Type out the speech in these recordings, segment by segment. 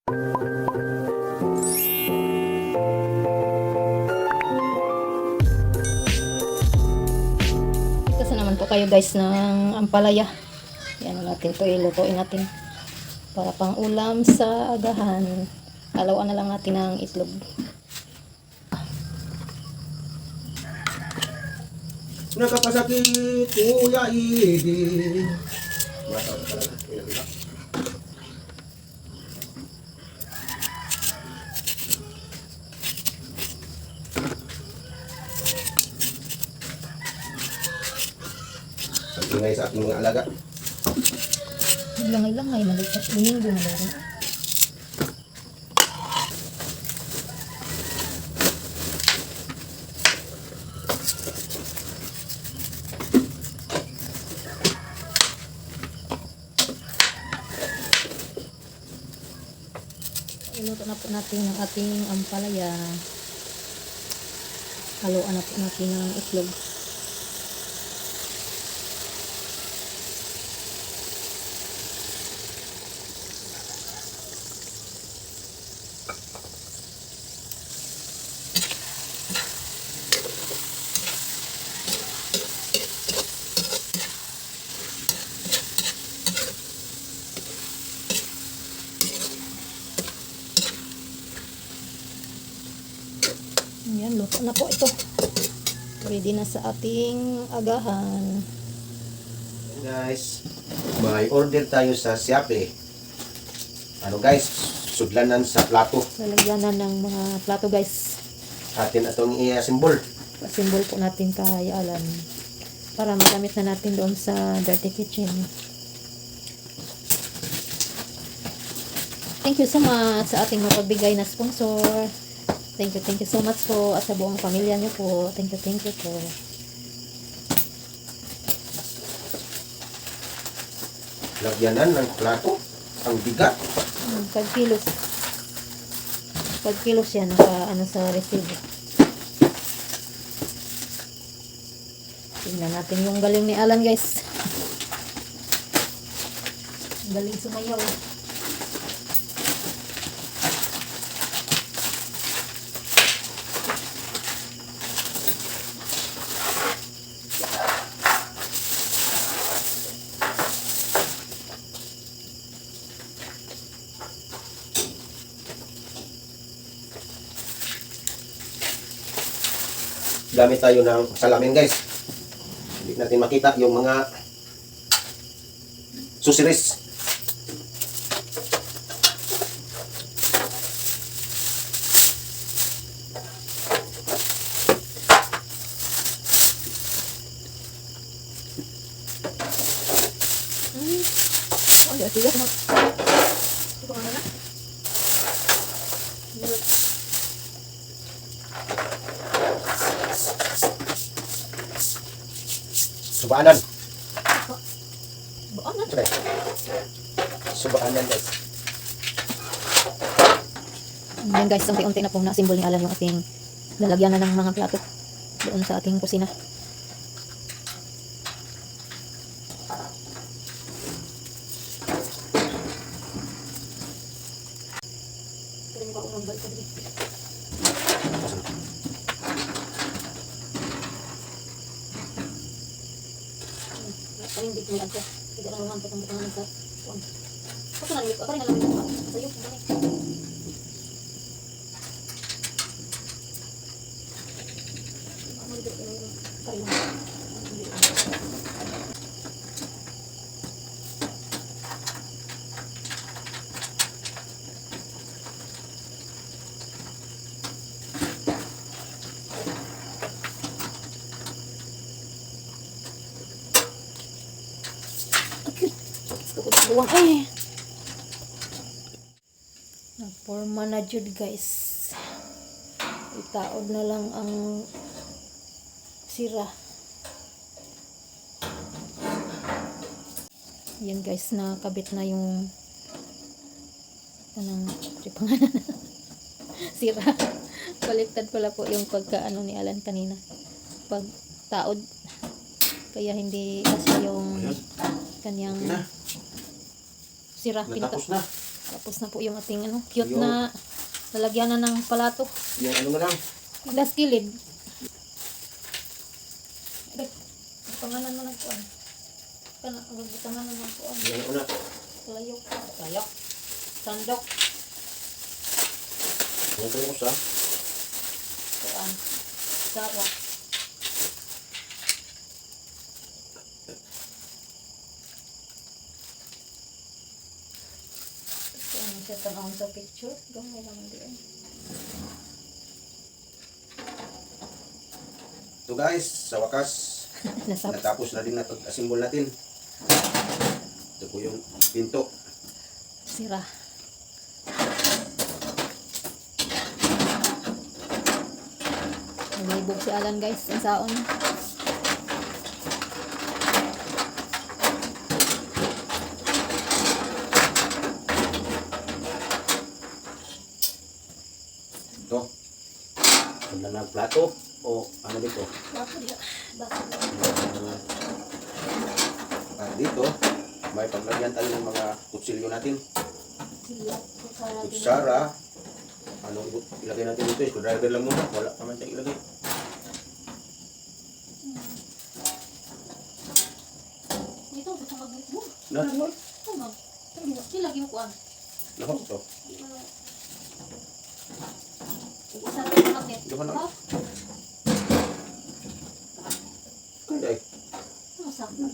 Kasi naman po kayo guys ng ampalaya. Yan natin to, ilutuin natin para pang ulam sa agahan. Halawan na lang natin ng itlog. Nakapasakit, kuya Idi. Mataw na talaga. Pinagulak. Ang ingay sa aking mga alaga. Ilang ay maliit. Linggo na lang. Iluto na po natin ang ating ampalaya. Haluan na po natin ng itlog. Ayan, luto na po ito. Ready na sa ating agahan. Guys, may order tayo sa Shopee. Ano guys, sudlanan sa plato. Lalagyanan ng mga plato guys. Atin atong i-assemble. Simbol po natin kay Alan. Para magamit na natin doon sa dirty kitchen. Thank you so much sa ating mapagbigay na sponsor. Thank you so much po at sa buong pamilya niyo po. Thank you po. Lagyanan ng plato. Ang bigat. 5 kilos. 5 kilos yan naka sa resibo. Tingnan natin yung galing ni Alan guys. Galing sumayaw. Gamit tayo ng salamin guys. Hindi natin makita yung mga susiris. Oh, ya, tigas mo. Ito na. Subaanan. Baan na. Okay. Subaanan guys. Yan guys, unti-unti na po na simbol ni Alan yung ating lalagyan na ng mga plato doon sa ating kusina. Hindi ko nilagyan. Tidak lang naman patang-patangan sa tuwan. Kasi nalimit ko. Ako rin nalang ito. Sa'yo. Buwang eh. Nagporma na jud guys. Itaod na lang ang sira. Yan guys, nakabit na yung anong pangalan sira. Baliktad pala po yung pagkaano ni Alan kanina. Pag taod. Kaya hindi kasi yung kanyang sira pinto. Natapos na. Tapos na po yung ating cute Yung- na lalagyan na ng palato. Yung ano na lang. Das kilid. Pangalan mo nagpuan. Kana pangalan mo nagpuan. Yung una. Layok. Layok. Sandok. Yung ito mo sa. Puan. Sarap. Siya tanong sa picture. Gamay naman din. So guys, sa wakas, Nasap. natapos na din na pag-assemble natin. Ito po yung pinto. Sira. Nalibog si Alan guys. Ang saon. Ito. Wala na plato o ano dito. Bakit ya? Bakit? Dito, may paglagyan tayo ng mga kutsilyo natin. Sila. Kutsara. Ano ilagay natin dito? Screwdriver lang muna. Wala pa man tayo ilagay. Ito, gusto mag-glit mo. Na? Tama. Sila lagi mo kuan. Nahok to. Isa rin ang magnet. Gawa na. Ha? Kaya eh. Ano sa? Ano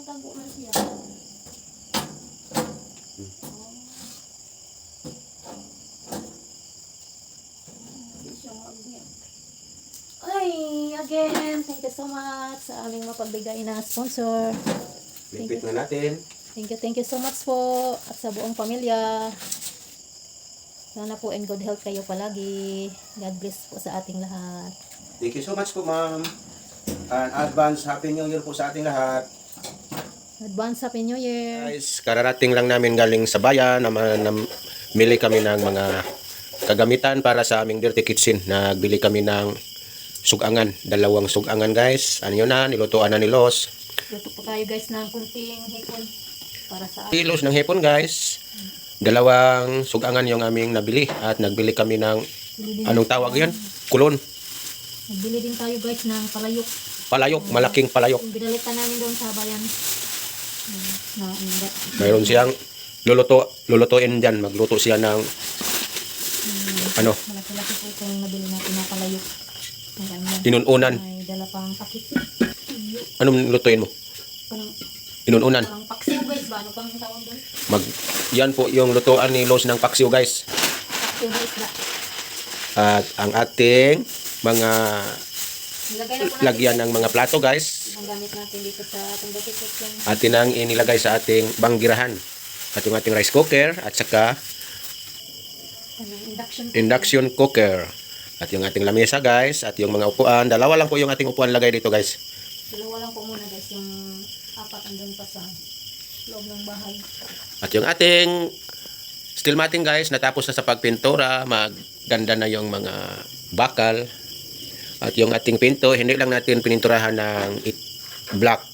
tago na siya? Ay, again, thank you so much sa aming mapagbigay na sponsor. Lipit na natin. Thank you so much po at sa buong pamilya. Sana po in good health kayo palagi. God bless po sa ating lahat. Thank you so much po, ma'am. And advance Happy New Year po sa ating lahat. Advance Happy New Year. Guys, kararating lang namin galing sa bayan. Mili kami ng mga kagamitan para sa aming dirty kitchen. Nagbili kami ng sugangan. 2 sugangan guys. Ano yun na? Nilutuan na ni Los. Luto po tayo guys ng kunting hipon para sa Kilos ng hipon guys. 2 sugangan yung aming nabili. At nagbili kami ng, anong tawag yan? Kulon. Nagbili din tayo guys ng palayok. Palayok, malaking palayok. Yung binalitan namin doon sa bayan. Mayroon siyang lulutuin dyan. Magluto siya ng ano, Malaki-laki po itong nabili natin na palayok. Marami yan. inununan. May dala pang pakit. Anong lutuin mo? Parang, Inununan. parang paksiw guys ba? Ano pang tawag doon? Yan po yung lutuan ni Los ng paksiw guys. Paksiw na isda. At ang ating mga Nilagay na po natin lagyan ng mga plato guys. ang gamit natin dito sa ating dirty kitchen. Atin ang inilagay sa ating banggirahan. At yung ating rice cooker at saka induction cooker. At yung ating lamesa guys. At yung mga upuan. 2 lang po yung ating upuan lagay dito guys. Dalawa lang po muna guys. Yung 4 andun pa sa loob ng bahay. At yung ating steel matting guys. Natapos na sa pagpintura. Maganda na yung mga bakal. At yung ating pinto, hindi lang natin pininturahan ng black.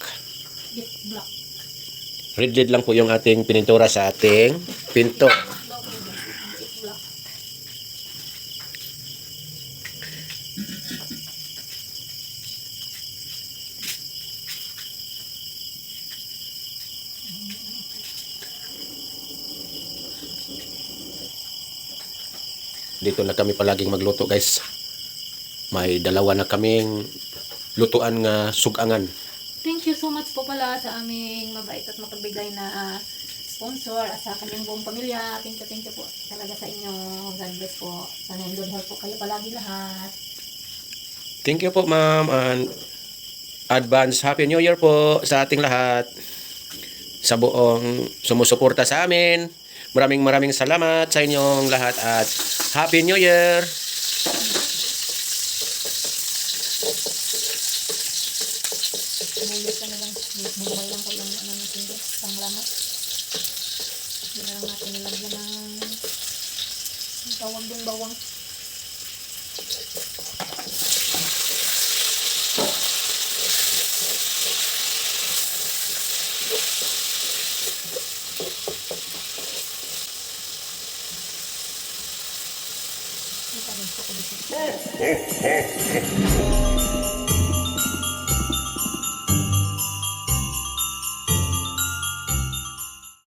Get black. Red lead lang po yung ating pinintura sa ating pinto. Get black. Dito na kami palaging magluto guys. May 2 na kaming lutuan nga sugangan. Thank you so much po pala sa aming mabait at mapagbigay na sponsor at sa kanyang buong pamilya. Thank you po talaga sa inyo. God bless po. Sana in good health po kayo palagi lahat. Thank you po ma'am. And advance Happy New Year po sa ating lahat. Sa buong sumusuporta sa amin. Maraming salamat sa inyong lahat at Happy New Year! Bulit ka na lang. Bumabay lang ko yung ano natin guys. Panglamat. Hindi na lang natin nilagyan ng tawag din bawang. Ito rin po ko dito.